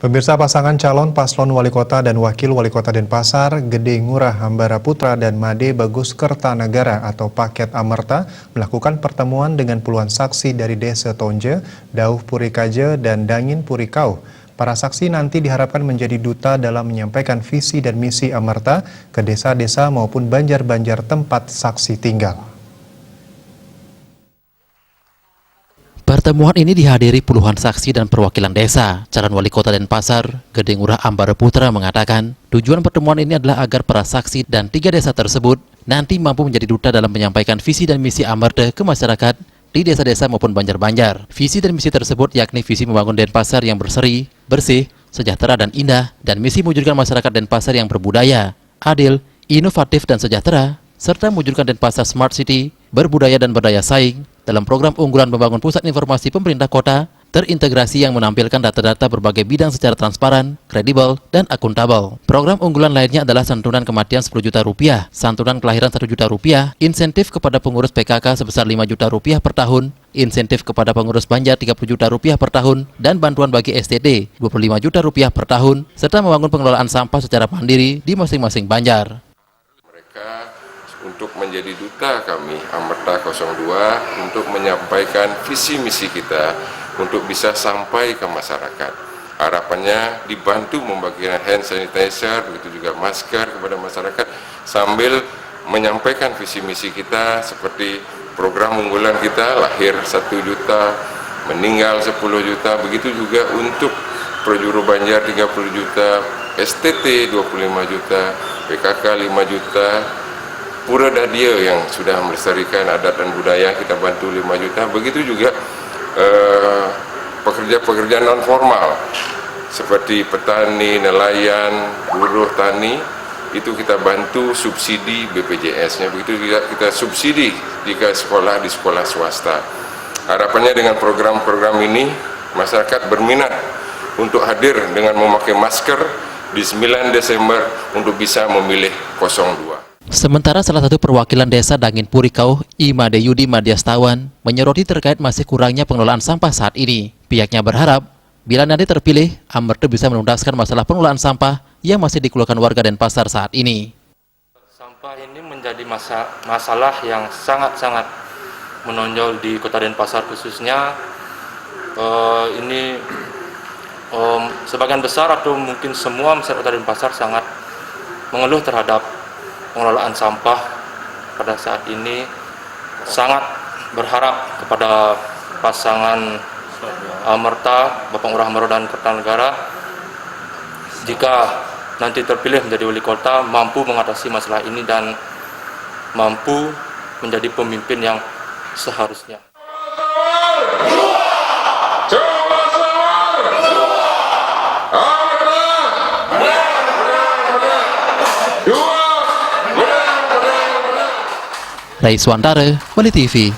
Pemirsa, pasangan calon paslon wali kota dan wakil wali kota Denpasar, Gede Ngurah Hambara Putra dan Made Bagus Kertanegara atau Paket Amerta melakukan pertemuan dengan puluhan saksi dari Desa Tonje, Dauh Purikaje, dan Dangin Purikau. Para saksi nanti diharapkan menjadi duta dalam menyampaikan visi dan misi Amerta ke desa-desa maupun banjar-banjar tempat saksi tinggal. Pertemuan ini dihadiri puluhan saksi dan perwakilan desa. Calon wali kota Denpasar, Gede Ngurah Hambara Putra mengatakan, tujuan pertemuan ini adalah agar para saksi dan 3 desa tersebut nanti mampu menjadi duta dalam menyampaikan visi dan misi Amerta ke masyarakat di desa-desa maupun banjar-banjar. Visi dan misi tersebut yakni visi membangun Denpasar yang berseri, bersih, sejahtera dan indah, dan misi mewujudkan masyarakat Denpasar yang berbudaya, adil, inovatif dan sejahtera, serta mewujudkan Denpasar Smart City, berbudaya dan berdaya saing dalam program unggulan membangun pusat informasi pemerintah kota terintegrasi yang menampilkan data-data berbagai bidang secara transparan, kredibel, dan akuntabel. Program unggulan lainnya adalah santunan kematian 10 juta rupiah, santunan kelahiran 1 juta rupiah, insentif kepada pengurus PKK sebesar 5 juta rupiah per tahun, insentif kepada pengurus Banjar 30 juta rupiah per tahun, dan bantuan bagi STD 25 juta rupiah per tahun, serta membangun pengelolaan sampah secara mandiri di masing-masing Banjar. Untuk menjadi duta kami Amerta 02 untuk menyampaikan visi misi kita untuk bisa sampai ke masyarakat. Harapannya dibantu membagikan hand sanitizer, begitu juga masker kepada masyarakat sambil menyampaikan visi misi kita seperti program unggulan kita lahir 1 juta, meninggal 10 juta, begitu juga untuk Projuru Banjar 30 juta, STT 25 juta, PKK 5 juta, Pura Dadia yang sudah melestarikan adat dan budaya kita bantu 5 juta. Begitu juga pekerja-pekerja non formal seperti petani, nelayan, buruh tani itu kita bantu subsidi BPJS-nya. Begitu juga kita subsidi jika sekolah di sekolah swasta. Harapannya dengan program-program ini masyarakat berminat untuk hadir dengan memakai masker di 9 Desember untuk bisa memilih 02. Sementara salah satu perwakilan desa Dangin Purikau, Imade Yudi Madiastawan, menyoroti terkait masih kurangnya pengelolaan sampah saat ini. Pihaknya berharap, bila nanti terpilih, Amerta bisa menuntaskan masalah pengelolaan sampah yang masih dikeluhkan warga Denpasar saat ini. Sampah ini menjadi masalah yang sangat-sangat menonjol di kota Denpasar khususnya. Sebagian besar atau mungkin semua masyarakat kota Denpasar sangat mengeluh terhadap pengelolaan sampah pada saat ini. Sangat berharap kepada pasangan Amerta, Bapak Ngurah Hambara dan Kertanegara, jika nanti terpilih menjadi wali kota, mampu mengatasi masalah ini dan mampu menjadi pemimpin yang seharusnya. Rai Swantara, Bali TV.